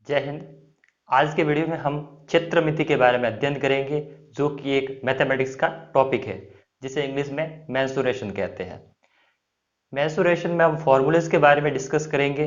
जय हिंद। आज के वीडियो में हम चित्रमिति के बारे में अध्ययन करेंगे, जो कि एक मैथमेटिक्स का टॉपिक है, जिसे इंग्लिश में मेंसुरेशन कहते हैं। मेंसुरेशन में हम फॉर्मूलेस के बारे में डिस्कस करेंगे।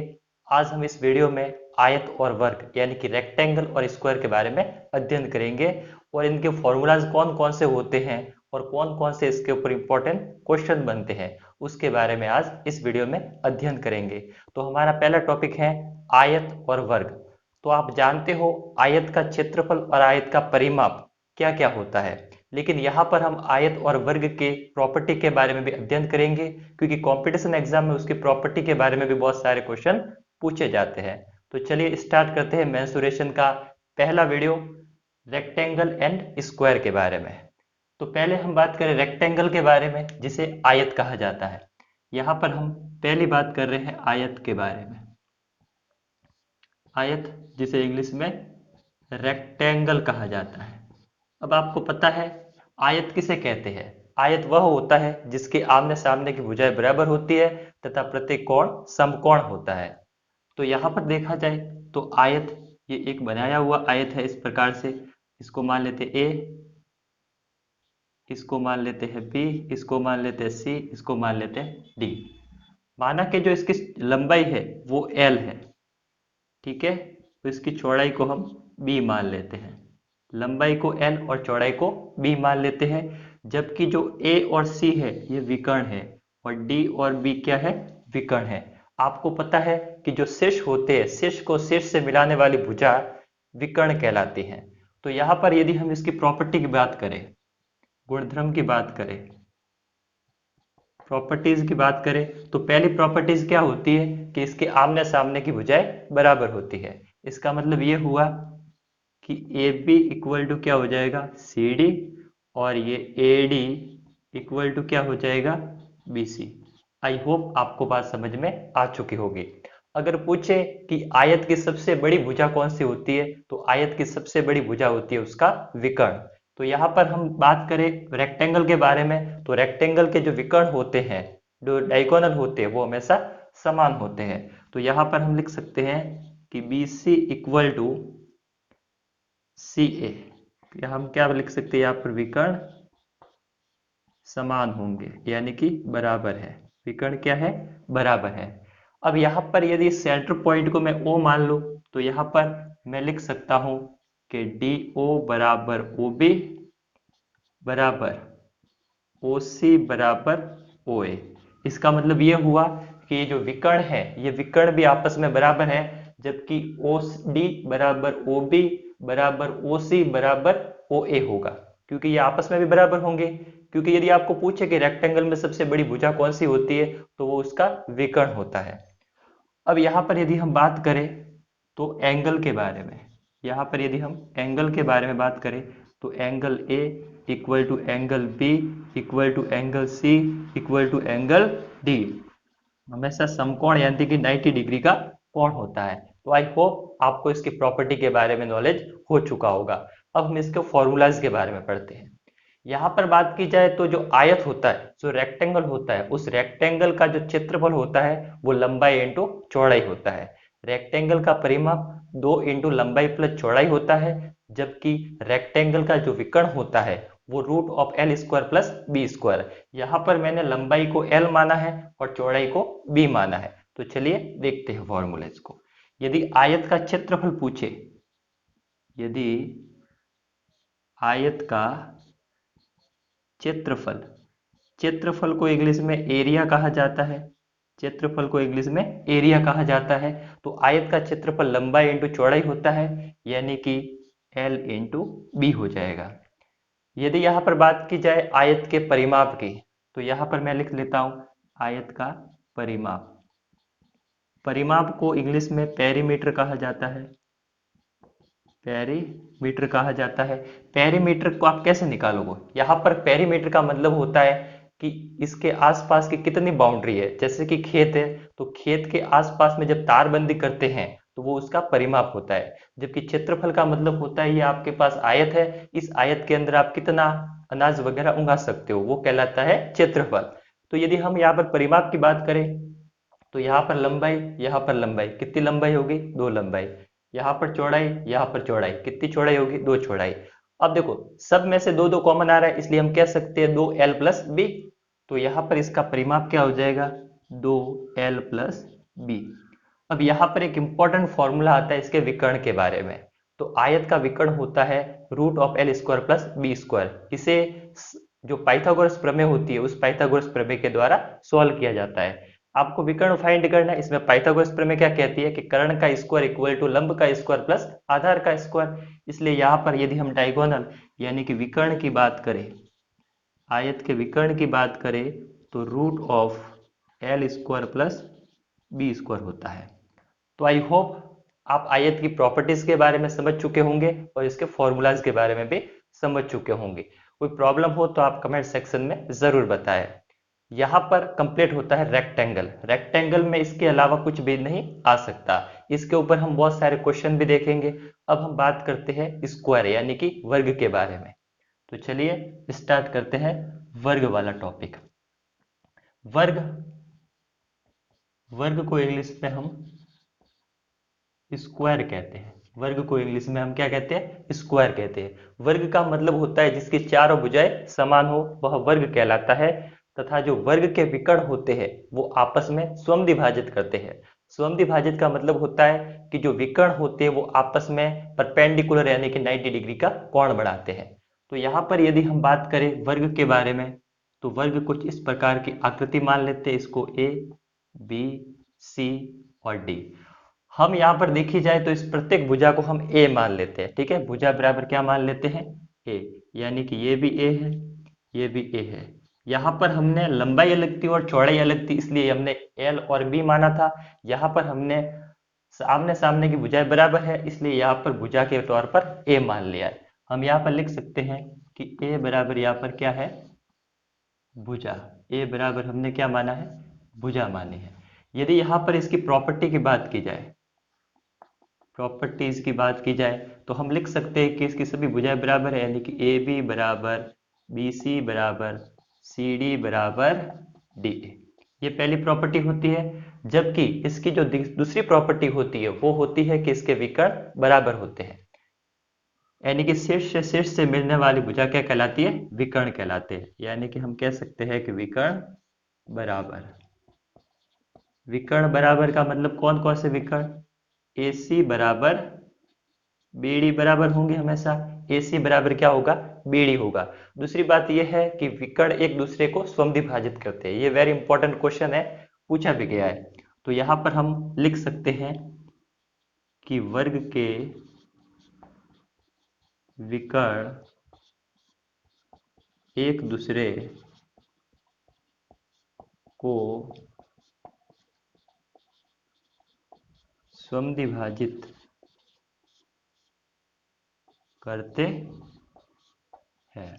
आज हम इस वीडियो में आयत और वर्ग यानी कि रेक्टेंगल और स्क्वायर के बारे में अध्ययन करेंगे और इनके फॉर्मूलाज कौन कौन से होते हैं और कौन कौन से इसके ऊपर इंपॉर्टेंट क्वेश्चन बनते हैं, उसके बारे में आज इस वीडियो में अध्ययन करेंगे। तो हमारा पहला टॉपिक है आयत और वर्ग। तो आप जानते हो आयत का क्षेत्रफल और आयत का परिमाप क्या क्या होता है, लेकिन यहाँ पर हम आयत और वर्ग के प्रॉपर्टी के बारे में भी अध्ययन करेंगे, क्योंकि कंपटीशन एग्जाम में उसकी प्रॉपर्टी के बारे में भी बहुत सारे क्वेश्चन पूछे जाते हैं। तो चलिए स्टार्ट करते हैं मेंसुरेशन का पहला वीडियो, रेक्टेंगल एंड स्क्वायर के बारे में। तो पहले हम बात करें रेक्टेंगल के बारे में, जिसे आयत कहा जाता है। यहाँ पर हम पहली बात कर रहे हैं आयत के बारे में। आयत, जिसे इंग्लिश में रेक्टेंगल कहा जाता है। अब आपको पता है आयत किसे कहते हैं। आयत वह होता है जिसके आमने सामने की भुजाएं बराबर होती है तथा प्रत्येक कोण समकोण होता है। तो यहाँ पर देखा जाए तो आयत ये एक बनाया हुआ आयत है। इस प्रकार से इसको मान लेते ए, इसको मान लेते हैं बी, इसको मान लेते हैं सी, इसको मान लेते हैं डी। माना कि जो इसकी लंबाई है वो एल है, ठीक है। तो इसकी चौड़ाई को हम बी मान लेते हैं, लंबाई को एल और चौड़ाई को बी मान लेते हैं। जबकि जो ए और सी है ये विकर्ण है और डी और बी क्या है, विकर्ण है। आपको पता है कि जो शीर्ष होते हैं, शीर्ष को शीर्ष से मिलाने वाली भुजा विकर्ण कहलाती हैं। तो यहाँ पर यदि हम इसकी प्रॉपर्टी की बात करें, गुणधर्म की बात करें, प्रॉपर्टीज की बात करें, तो पहली प्रॉपर्टीज क्या होती है कि इसके आमने सामने की भुजाएं बराबर होती है। इसका मतलब ये हुआ कि ए बी इक्वल टू क्या हो जाएगा, सी डी, और ये ए डी इक्वल टू क्या हो जाएगा, बी सी। आई होप आपको बात समझ में आ चुकी होगी। अगर पूछे कि आयत की सबसे बड़ी भुजा कौन सी होती है, तो आयत की सबसे बड़ी भुजा होती है उसका विकर्ण। तो यहाँ पर हम बात करें रेक्टेंगल के बारे में, तो रेक्टेंगल के जो विकर्ण होते हैं, जो डायगोनल होते हैं, वो हमेशा समान होते हैं। तो यहाँ पर हम लिख सकते हैं कि बी सी इक्वल टू सी ए। या हम क्या लिख सकते हैं, यहाँ पर विकर्ण समान होंगे यानी कि बराबर है। विकर्ण क्या है, बराबर है। अब यहाँ पर यदि सेंटर पॉइंट को मैं ओ मान लूं, तो यहाँ पर मैं लिख सकता हूं कि डी ओ बराबर ओ बी बराबर ओ सी बराबर ओ ए। इसका मतलब ये हुआ कि ये जो विकर्ण है, ये विकर्ण भी आपस में बराबर है, जबकि ओ डी बराबर ओ बी बराबर ओ सी बराबर ओ ए होगा, क्योंकि ये आपस में भी बराबर होंगे। क्योंकि यदि आपको पूछे कि रेक्टेंगल में सबसे बड़ी भुजा कौन सी होती है, तो वो उसका विकर्ण होता है। अब यहाँ पर यदि हम बात करें तो एंगल के बारे में, यहाँ पर यदि हम एंगल के बारे में बात करें, तो angle A equal to angle B equal to angle C equal to angle D हमेशा समकोण यानी कि 90 डिग्री का कोण होता है। तो आई होप आपको इसकी प्रॉपर्टी के बारे में नॉलेज हो चुका होगा। अब हम इसके फॉर्मूलाज के बारे में पढ़ते हैं। यहाँ पर बात की जाए तो जो आयत होता है, जो रेक्टेंगल होता है, उस रेक्टेंगल का जो क्षेत्रफल होता है वो लंबाई इंटू चौड़ाई होता है। रेक्टेंगल का परिमाप 2 इंटू लंबाई प्लस चौड़ाई होता है। जबकि रेक्टेंगल का जो विकर्ण होता है वो root of L square plus B square. यहाँ पर मैंने लंबाई को एल माना है और चौड़ाई को बी माना है। तो चलिए देखते हैं फॉर्मूलेज को। यदि आयत का क्षेत्रफल पूछे, यदि आयत का क्षेत्रफल, क्षेत्रफल को इंग्लिश में एरिया कहा जाता है, क्षेत्रफल को इंग्लिश में एरिया कहा जाता है। तो आयत का क्षेत्रफल लंबाई इंटू चौड़ाई होता है, यानी कि एल इंटू बी हो जाएगा। यदि यहाँ पर बात की जाए आयत के परिमाप की, तो यहाँ पर मैं लिख लेता हूँ आयत का परिमाप। परिमाप को इंग्लिश में पेरीमीटर कहा जाता है, पेरीमीटर कहा जाता है। पेरीमीटर को आप कैसे निकालोगे, यहाँ पर पेरीमीटर का मतलब होता है कि इसके आसपास की कितनी बाउंड्री है। जैसे कि खेत है, तो खेत के आसपास में जब तारबंदी करते हैं तो वो उसका परिमाप होता है। जबकि क्षेत्रफल का मतलब होता है ये आपके पास आयत है, इस आयत के अंदर आप कितना अनाज वगैरह उगा सकते हो, वो कहलाता है क्षेत्रफल। तो यदि हम यहाँ पर परिमाप की बात करें, तो यहाँ पर लंबाई, यहाँ पर लंबाई, कितनी लंबाई होगी, 2 लंबाई। यहाँ पर चौड़ाई, यहाँ पर चौड़ाई, कितनी चौड़ाई होगी? 2 चौड़ाई। अब देखो सब में से दो दो कॉमन आ रहा है, इसलिए हम कह सकते हैं 2l+b। तो यहाँ पर इसका परिमाप क्या हो जाएगा? 2l+b। अब यहाँ पर एक इंपॉर्टेंट फॉर्मूला आता है इसके विकर्ण के बारे में। तो आयत का विकर्ण होता है √l² + b²। इसे जो पाइथागोरस प्रमेय होती है उस पाइथागोरस प्रमेय के द्वारा सॉल्व किया जाता है। आपको विकर्ण फाइंड करना है। इसमें पाइथागोरस प्रमेय क्या कहती है कि कर्ण का स्क्वायर इक्वल टू लंब का स्क्वायर प्लस आधार का स्क्वायर। इसलिए यहाँ पर यदि हम डायगोनल यानी कि विकर्ण की बात करें, आयत के विकर्ण की बात करें, तो √l² + b² होता है। तो आई होप आप आयत की प्रॉपर्टीज के बारे में समझ चुके होंगे और इसके फॉर्मूलाज के बारे में भी समझ चुके होंगे। कोई प्रॉब्लम हो तो आप कमेंट सेक्शन में जरूर बताएं। यहाँ पर कंप्लीट होता है रेक्टेंगल। रेक्टेंगल में इसके अलावा कुछ भी नहीं आ सकता। इसके ऊपर हम बहुत सारे क्वेश्चन भी देखेंगे। अब हम बात करते हैं स्क्वायर यानी कि वर्ग के बारे में। तो चलिए स्टार्ट करते हैं वर्ग वाला टॉपिक। वर्ग, वर्ग को इंग्लिश में हम स्क्वायर कहते हैं। वर्ग को इंग्लिश में हम क्या कहते हैं? स्क्वायर कहते हैं। वर्ग का मतलब होता है जिसकी चारों भुजाएं समान हो, वह वर्ग कहलाता है। तथा जो वर्ग के विकर्ण होते हैं वो आपस में स्वमद्विभाजित करते हैं। स्वमद्विभाजित का मतलब होता है कि जो विकर्ण होते हैं वो आपस में परपेंडिकुलर यानी कि 90 डिग्री का कोण बनाते हैं। तो यहाँ पर यदि हम बात करें वर्ग के बारे में, तो वर्ग कुछ इस प्रकार की आकृति मान लेते हैं, इसको ए, बी, सी और डी। हम यहाँ पर देखी जाए तो इस प्रत्येक भुजा को हम ए मान लेते हैं। ठीक है, भुजा बराबर क्या मान लेते हैं? ए। यानी कि ये भी ए है, ये भी ए है। यहाँ पर हमने लंबाई अलग थी और चौड़ाई अलग थी, इसलिए हमने एल और बी माना था। यहाँ पर हमने आमने सामने की भुजाएं बराबर है, इसलिए यहाँ पर भुजा के तौर पर ए मान लिया है। हम यहाँ पर लिख सकते हैं कि ए बराबर यहाँ पर क्या है? भुजा। ए बराबर हमने क्या माना है? भुजा मानी है। यदि यहाँ पर इसकी प्रॉपर्टी की बात की जाए, प्रॉपर्टीज की बात की जाए, तो हम लिख सकते हैं कि इसकी सभी भुजाएं बराबर है, यानी कि ए बी बराबर बी सी बराबर सी डी बराबर डी ए। ये पहली प्रॉपर्टी होती है। जबकि इसकी जो दूसरी प्रॉपर्टी होती है वो होती है कि इसके विकर्ण बराबर होते हैं। यानी कि शीर्ष से शीर्ष से मिलने वाली भुजा क्या कहलाती है? विकर्ण कहलाते हैं। यानी कि हम कह सकते हैं कि विकर्ण बराबर। विकर्ण बराबर का मतलब कौन कौन से विकर्ण? ए सी बराबर बी डी बराबर होंगे हमेशा। ए सी बराबर क्या होगा? बी डी होगा। दूसरी बात यह है कि विकर्ण एक दूसरे को स्वमद्विभाजित करते हैं। ये वेरी इंपॉर्टेंट क्वेश्चन है, पूछा भी गया है। तो यहां पर हम लिख सकते हैं कि वर्ग के विकर्ण एक दूसरे को स्वमद्विभाजित करते हैं।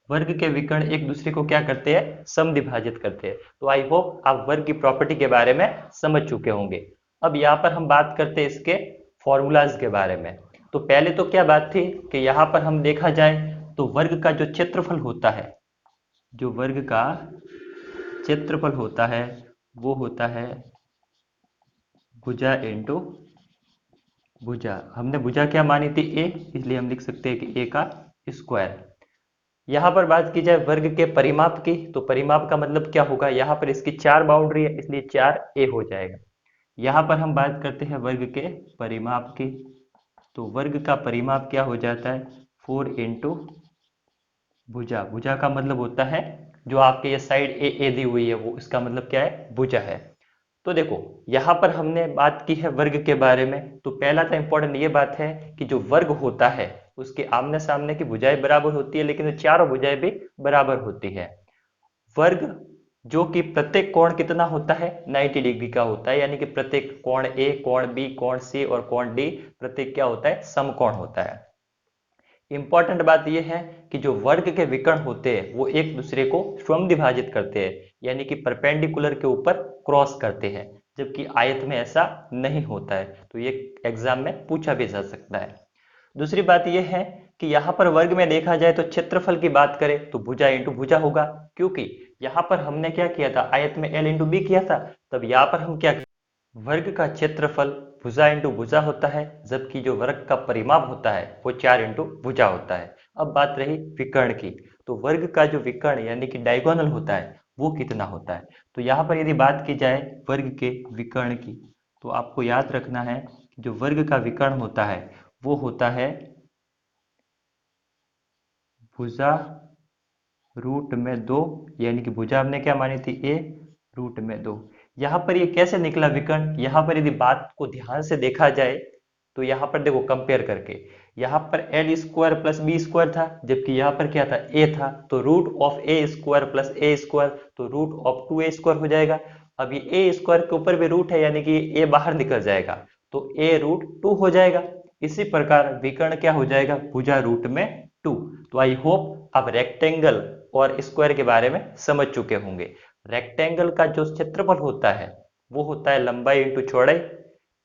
वर्ग के विकर्ण एक दूसरे को क्या करते हैं? समद्विभाजित करते हैं। तो आई होप आप वर्ग की प्रॉपर्टी के बारे में समझ चुके होंगे। अब यहाँ पर हम बात करते हैं इसके फॉर्मूलाज के बारे में। तो पहले तो क्या बात थी कि यहाँ पर हम देखा जाए तो वर्ग का जो क्षेत्रफल होता है, जो वर्ग का क्षेत्रफल होता है वो होता है भुजा इंटू भुजा। हमने भुजा क्या मानी थी? ए, इसलिए हम लिख सकते हैं कि ए का स्क्वायर। यहाँ पर बात की जाए वर्ग के परिमाप की, तो परिमाप का मतलब क्या होगा? यहाँ पर इसकी 4 बाउंड्री है, इसलिए 4a हो जाएगा। यहाँ पर हम बात करते हैं वर्ग के परिमाप की, तो वर्ग का परिमाप क्या हो जाता है? 4 इंटू भुजा। भुजा का मतलब होता है जो आपके ये साइड ए दी हुई है वो, इसका मतलब क्या है? भुजा है। तो देखो यहाँ पर हमने बात की है वर्ग के बारे में। तो पहला तो इंपॉर्टेंट ये बात है कि जो वर्ग होता है उसके आमने सामने की भुजाएं बराबर होती है, लेकिन चारों भुजाएं भी बराबर होती है। वर्ग जो कि प्रत्येक कोण कितना होता है? 90 डिग्री का होता है। यानी कि प्रत्येक कोण ए, कोण बी, कोण सी और कोण डी प्रत्येक क्या होता है? समकोण होता है। इंपॉर्टेंट बात यह है कि जो वर्ग के विकर्ण होते हैं वो एक दूसरे को स्वमद्विभाजित करते हैं, यानी कि परपेंडिकुलर के ऊपर क्रॉस करते हैं, जबकि आयत में ऐसा नहीं होता है। तो ये एग्जाम में पूछा भी जा सकता है। दूसरी बात यह है कि यहाँ पर वर्ग में देखा जाए तो क्षेत्रफल की बात करें तो भुजा इंटू भुजा होगा, क्योंकि यहाँ पर हमने क्या किया था? आयत में एल इंटू बी किया था। तब यहाँ पर हम क्या, वर्ग का क्षेत्रफल भुजा इंटू भुजा होता है, जबकि जो वर्ग का परिमाप होता है वो 4 इंटू भुजा होता है। अब बात रही विकर्ण की, तो वर्ग का जो विकर्ण यानी कि डायगोनल होता है वो कितना होता है। तो यहाँ पर यदि बात की जाए वर्ग के विकर्ण की, तो आपको याद रखना है कि जो वर्ग का विकर्ण होता है वो होता है भुजा रूट में 2, यानी कि भुजा हमने क्या मानी थी a, रूट में 2। यहाँ पर ये कैसे निकला विकर्ण, यहाँ पर यदि बात को ध्यान से देखा जाए तो यहाँ पर देखो कंपेयर करके, यहाँ पर L square plus B square था, जबकि यहाँ पर क्या था a था, तो root of A square plus A square, तो रूट ऑफ 2a स्क्वायर हो जाएगा। अब ये ए स्क्वायर के ऊपर भी रूट है, यानी कि a बाहर निकल जाएगा, तो a रूट 2 हो जाएगा। इसी प्रकार विकर्ण क्या हो जाएगा, भुजा रूट में 2। तो आई होप आप रेक्टेंगल और स्क्वायर के बारे में समझ चुके होंगे। रेक्टेंगल का जो क्षेत्रफल होता है वो होता है लंबाई इंटू चौड़ाई,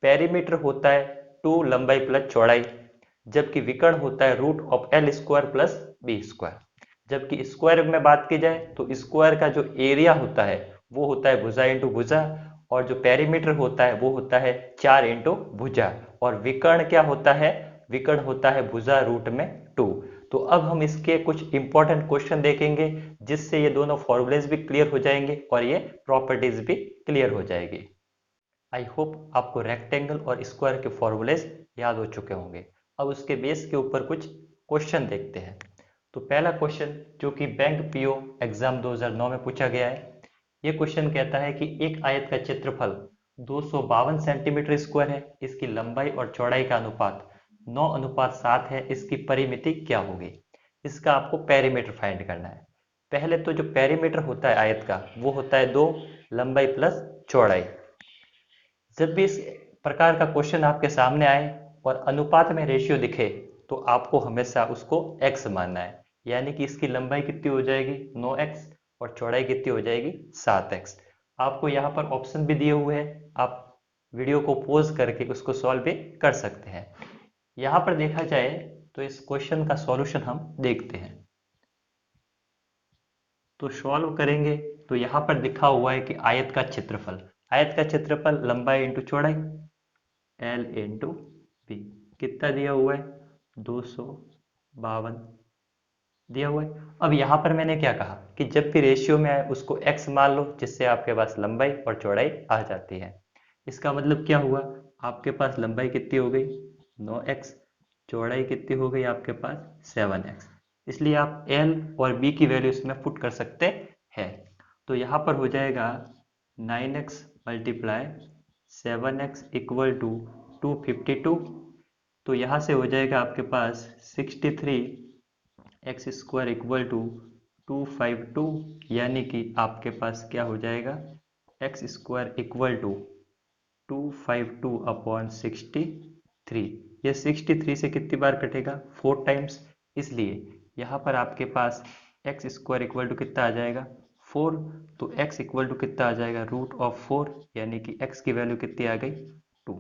पेरीमीटर होता है 2 लंबाई प्लस चौड़ाई, जबकि विकर्ण होता है root of L square plus B square. जबकि स्क्वायर में बात की जाए तो स्क्वायर का जो एरिया होता है वो होता है भुजा इंटू भुजा, और जो पेरीमीटर होता है वो होता है 4 इंटू भुजा, और विकर्ण क्या होता है, विकर्ण होता है भुजा रूट में 2। तो अब हम इसके कुछ इंपॉर्टेंट क्वेश्चन देखेंगे, जिससे ये दोनों फॉर्मूलेज भी क्लियर हो जाएंगे और ये प्रॉपर्टीज भी क्लियर हो जाएगी। आई होप आपको रेक्टेंगल और स्क्वायर के फॉर्मूलेज याद हो चुके होंगे। अब उसके बेस के ऊपर कुछ क्वेश्चन देखते हैं। तो पहला क्वेश्चन जो कि बैंक पीओ एग्जाम 2009 में पूछा गया है, ये क्वेश्चन कहता है कि एक आयत का क्षेत्रफल 252 सेंटीमीटर स्क्वायर है, इसकी लंबाई और चौड़ाई का अनुपात 9:7 है, इसकी परिमिति क्या होगी। इसका आपको पेरीमीटर फाइंड करना है। पहले तो जो पेरीमीटर होता है आयत का वो होता है 2 लंबाई प्लस चौड़ाई। जब भी इस प्रकार का क्वेश्चन आपके सामने आए और अनुपात में रेशियो दिखे तो आपको हमेशा उसको x मानना है, यानी कि इसकी लंबाई कितनी हो जाएगी 9x और चौड़ाई कितनी हो जाएगी 7x। आपको यहाँ पर ऑप्शन भी दिए हुए हैं, आप वीडियो को पॉज करके उसको सॉल्व भी कर सकते हैं। यहाँ पर देखा जाए तो इस क्वेश्चन का सॉल्यूशन हम देखते हैं। तो सॉल्व करेंगे तो यहाँ पर लिखा हुआ है कि आयत का क्षेत्रफल, आयत का क्षेत्रफल लंबाई इंटू चौड़ाई L इंटू पी, कितना दिया हुआ है 252 दिया हुआ है। अब यहाँ पर मैंने क्या कहा कि जब भी रेशियो में आए उसको x मान लो, जिससे आपके पास लंबाई और चौड़ाई आ जाती है। इसका मतलब क्या हुआ, आपके पास लंबाई कितनी हो गई 9x, चौड़ाई कितनी हो गई आपके पास 7x, इसलिए आप L और B की वैल्यू इसमें पुट कर सकते हैं। तो यहाँ पर हो जाएगा 9x multiply 7x equal to 252, तो यहाँ से हो जाएगा आपके पास 63x स्क्वायर इक्वल टू 252, यानी कि आपके पास क्या हो जाएगा x square equal to 252 upon 63। ये 63 से कितनी बार कटेगा 4 टाइम्स, इसलिए यहाँ पर आपके पास x स्क्वायर इक्वल टू कितना आ जाएगा 4। तो x इक्वल टू कितना आ जाएगा रूट ऑफ 4, यानी कि x की वैल्यू कितनी आ गई 2।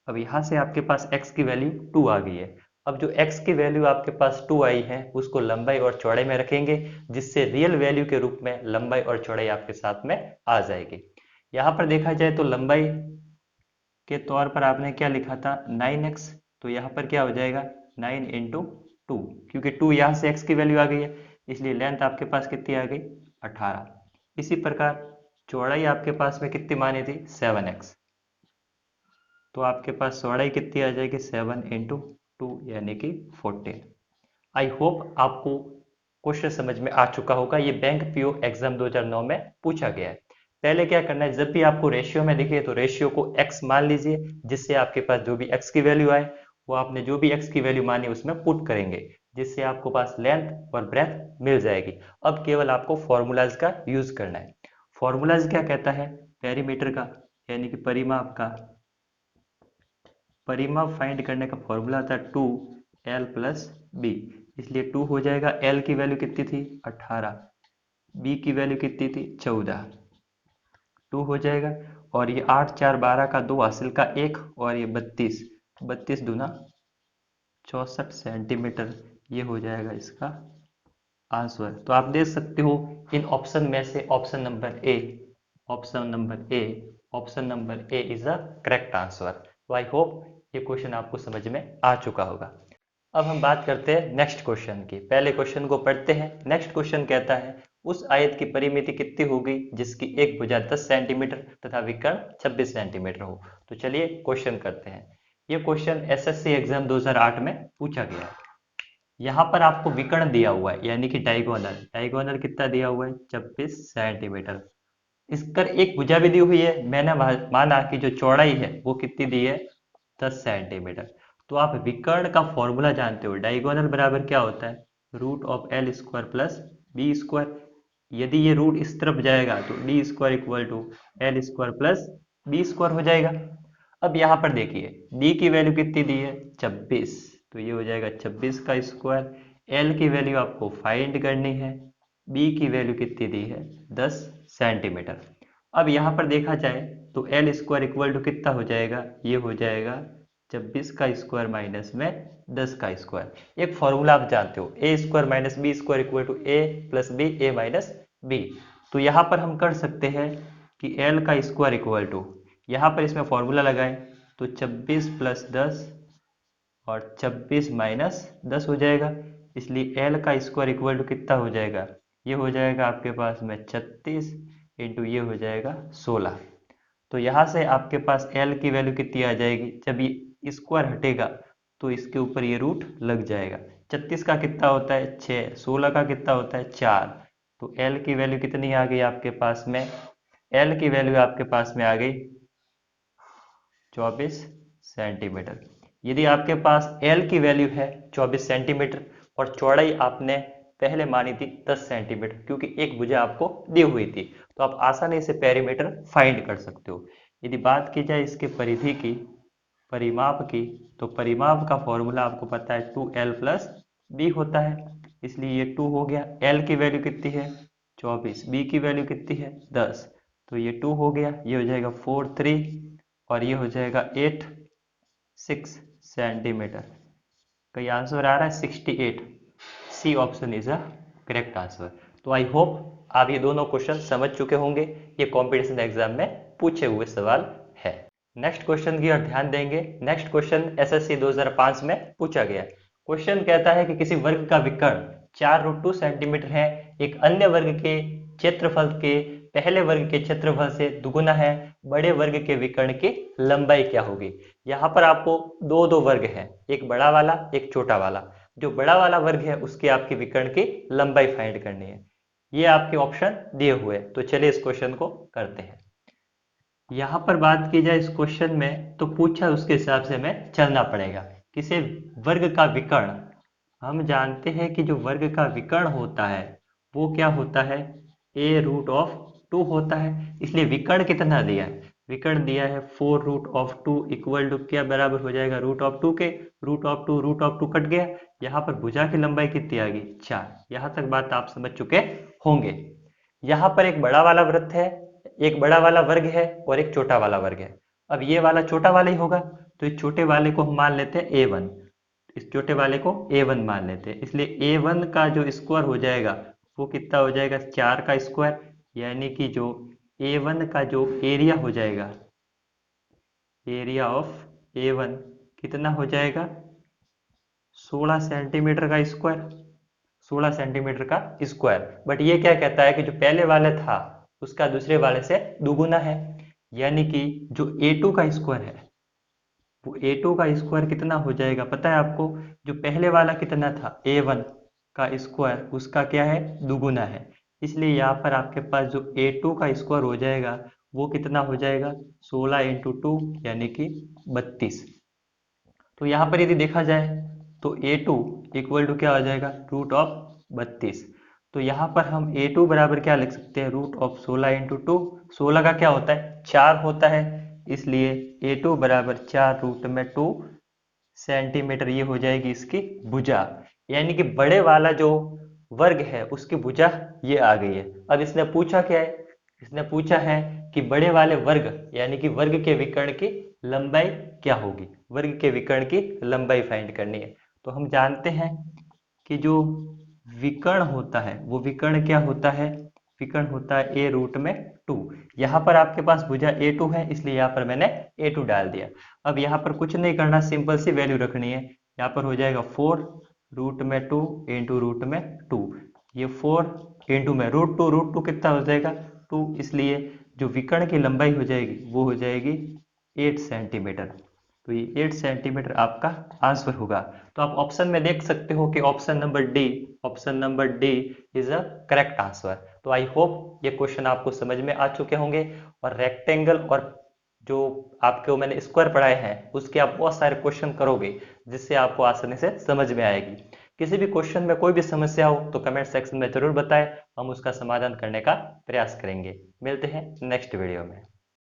अब यहाँ से आपके पास x की वैल्यू 2 आ गई है। अब जो x की वैल्यू आपके पास 2 आई है उसको लंबाई और चौड़ाई में रखेंगे, जिससे रियल वैल्यू के रूप में लंबाई और चौड़ाई आपके साथ में आ जाएगी। यहाँ पर देखा जाए तो लंबाई के तौर पर आपने क्या लिखा था 9x, तो यहाँ पर क्या हो जाएगा 9 इंटू 2, क्योंकि 2 यहाँ से x की वैल्यू आ गई है, इसलिए लेंथ आपके पास कितनी आ गई 18। इसी प्रकार चौड़ाई आपके पास में कितनी मानी थी 7x, तो आपके पास चौड़ाई कितनी आ जाएगी 7 इंटू 2, यानी कि 14। आई होप आपको क्वेश्चन समझ में आ चुका होगा। ये बैंक पीओ एग्जाम 2009 में पूछा गया है। पहले क्या करना है, जब भी आपको रेशियो में दिखे तो रेशियो को x मान लीजिए, जिससे आपके पास जो भी x की वैल्यू आए वो आपने जो भी x की वैल्यू मानी उसमें पुट करेंगे, जिससे आपको पास लेंथ और ब्रेथ मिल जाएगी। अब केवल आपको फॉर्मूलाज का यूज करना है। फॉर्मूलाज क्या कहता है, पेरीमीटर का यानी कि परिमाप का, परिमाप फाइंड करने का फॉर्मूला था 2l प्लस बी, इसलिए 2 हो जाएगा। l की वैल्यू कितनी थी 18, b की वैल्यू कितनी थी 14, 2 हो जाएगा। और ये 8 4 12 का 2 हासिल का 1, और ये 32 32 दूना 64 सेंटीमीटर, ये हो जाएगा इसका आंसर। तो आप देख सकते हो इन ऑप्शन में से option number A, option number A, option number A is the correct answer. तो आई होप ये क्वेश्चन आपको समझ में आ चुका होगा। अब हम बात करते हैं नेक्स्ट क्वेश्चन की। पहले क्वेश्चन को पढ़ते हैं। नेक्स्ट क्वेश्चन कहता है उस आयत की परिमिति कितनी होगी जिसकी एक भुजा 10 सेंटीमीटर तथा विकर्ण 26 सेंटीमीटर हो। तो चलिए क्वेश्चन करते हैं। ये क्वेश्चन एसएससी एग्जाम 2008 में पूछा गया है। यहाँ पर आपको विकर्ण दिया हुआ है यानी कि डायगोनल। डायगोनल कितना दिया हुआ है? 26 सेंटीमीटर। इसकर एक भुजा भी दी हुई है। मैंने माना कि जो चौड़ाई है वो कितनी दी है? 10 सेंटीमीटर। तो आप विकर्ण का फॉर्मूला जानते हो। डायगोनल बराबर क्या होता है? Root of L square plus B square. यदि ये रूट इस तरफ जाएगा तो D square equal to L square plus B square हो जाएगा। अब यहाँ पर देखिए डी की वैल्यू कितनी दी है? 26। तो ये हो जाएगा 26 का स्क्वायर। एल की वैल्यू आपको फाइंड करनी है। बी की वैल्यू कितनी दी है? 10 सेंटीमीटर। अब यहाँ पर देखा जाए तो एल स्क्वायर इक्वल टू कितना हो जाएगा? ये हो जाएगा 26 का स्क्वायर माइनस में 10 का स्क्वायर। एक फॉर्मूला आप जानते हो, A square minus B square equal to A plus B, A minus B. तो यहाँ पर हम कर सकते हैं कि एल का स्क्वायर इक्वल टू, यहाँ पर इसमें फॉर्मूला लगाएं तो 26 प्लस 10 और 26 माइनस 10 हो जाएगा। इसलिए एल का स्क्वायर इक्वल टू कितना हो जाएगा? ये हो जाएगा आपके पास में 36 इंटू ये हो जाएगा 16। तो यहाँ से आपके पास एल की वैल्यू कितनी आ जाएगी? जब ये स्क्वायर हटेगा तो इसके ऊपर ये रूट लग जाएगा। 36 का कितना होता है? 6। 16 का कितना होता है? 4। तो एल की वैल्यू कितनी आ गई आपके पास में? एल की वैल्यू आपके पास में आ गई 24 सेंटीमीटर। यदि आपके पास एल की वैल्यू है 24 सेंटीमीटर और चौड़ाई आपने पहले मानी थी 10 सेंटीमीटर, क्योंकि एक भुजा आपको दी हुई थी, तो आप आसानी से पेरीमीटर फाइंड कर सकते हो। यदि बात की जाए इसके परिधि की, परिमाप की, तो परिमाप का फॉर्मूला आपको पता है 2l प्लस बी होता है। इसलिए ये 2 हो गया। एल की वैल्यू कितनी है? 24। बी की वैल्यू कितनी है? 10। तो ये 2 हो गया। ये हो जाएगा 4 3 और ये हो जाएगा 8 6 सेंटीमीटर। कई आंसर आ रहा है 68। C option is a correct answer. तो आई होप आप ये दोनों क्वेश्चन समझ चुके होंगे। ये कॉम्पिटिशन एग्जाम में पूछे हुए सवाल है। नेक्स्ट क्वेश्चन की ओर ध्यान देंगे। नेक्स्ट क्वेश्चन एसएससी 2005 में पूछा गया। क्वेश्चन कहता है कि किसी वर्ग का विकर्ण 4√2 सेंटीमीटर है, एक अन्य वर्ग के क्षेत्रफल के पहले वर्ग के क्षेत्रफल से दुगुना है, बड़े वर्ग के विकर्ण की लंबाई क्या होगी? यहाँ पर आपको दो वर्ग है, एक बड़ा वाला एक छोटा वाला। जो बड़ा वाला वर्ग है उसकी आपकी विकर्ण की लंबाई फाइंड करनी है। ये आपके ऑप्शन दिए हुए हैं। तो चलिए इस क्वेश्चन को करते हैं। यहाँ पर बात की जाए इस क्वेश्चन में तो पूछा उसके हिसाब से हमें चलना पड़ेगा। किसी वर्ग का विकर्ण, हम जानते हैं कि जो वर्ग का विकर्ण होता है वो क्या होता है? a√2 होता है। इसलिए विकर्ण कितना दिया है? विकर्ण दिया है 4√2 इक्वल टू क्या बराबर हो जाएगा? √2 के। √2 कट गया। यहाँ पर भुजा की लंबाई कितनी आ गई? 4। यहाँ तक बात आप समझ चुके होंगे। यहाँ पर एक बड़ा वाला वृत्त है, एक बड़ा वाला वर्ग है और एक छोटा वाला वर्ग है। अब ये वाला छोटा वाला ही होगा, तो इस छोटे वाले को हम मान लेते हैं a1। इस छोटे वाले को a1 मान लेते हैं। इसलिए a1 का जो स्क्वायर हो जाएगा वो कितना हो जाएगा? 4 का स्क्वायर। यानी कि जो a1 का जो एरिया हो जाएगा, एरिया ऑफ a1 कितना हो जाएगा? 16 सेंटीमीटर का स्क्वायर। 16 सेंटीमीटर का स्क्वायर। बट ये क्या कहता है कि जो पहले वाले था उसका दूसरे वाले से दुगुना है। यानी कि जो a2 का स्क्वायर है वो a2 का स्क्वायर कितना हो जाएगा पता है आपको? जो पहले वाला कितना था a1 का स्क्वायर, उसका क्या है? दुगुना है। इसलिए यहाँ पर आपके पास जो a2 का स्क्वायर हो जाएगा वो कितना हो जाएगा? 16 इंटू 2 यानी कि 32। तो यहाँ पर यदि देखा जाए तो a2 इक्वल टू क्या हो जाएगा? √32। तो यहाँ पर हम a2 बराबर क्या लिख सकते हैं? √16 इंटू 2। 16 का क्या होता है? 4 होता है। इसलिए a2 बराबर 4√2 सेंटीमीटर। ये हो जाएगी इसकी भुजा। यानी कि बड़े वाला जो वर्ग है उसकी भुजा ये आ गई है। अब इसने पूछा क्या है? इसने पूछा है कि बड़े वाले वर्ग यानी कि वर्ग के विकर्ण की लंबाई क्या होगी? वर्ग के विकर्ण की लंबाई फाइंड करनी है। तो हम जानते हैं कि जो विकर्ण होता है वो विकर्ण क्या होता है? विकर्ण होता है a रूट में 2। यहाँ पर आपके पास भुजा a2 है, इसलिए यहाँ पर मैंने a2 डाल दिया। अब यहाँ पर कुछ नहीं करना, सिंपल सी वैल्यू रखनी है। यहाँ पर हो जाएगा 4 रूट में 2 इंटू रूट में 2। ये 4 इंटू में रूट टू कितना हो जाएगा 2, इसलिए जो विकर्ण की लंबाई हो जाएगी वो हो जाएगी 8 सेंटीमीटर। तो ये 8 सेंटीमीटर आपका आंसर होगा। तो आप ऑप्शन में देख सकते हो कि option number D is a correct answer. तो आई होप ये क्वेश्चन आपको समझ में आ चुके होंगे, और रेक्टेंगल और जो आपके मैंने स्क्वायर पढ़ाए हैं उसके आप बहुत सारे क्वेश्चन करोगे, जिससे आपको आसानी से समझ में आएगी। किसी भी क्वेश्चन में कोई भी समस्या हो तो कमेंट सेक्शन में जरूर बताएं, हम उसका समाधान करने का प्रयास करेंगे। मिलते हैं नेक्स्ट वीडियो में।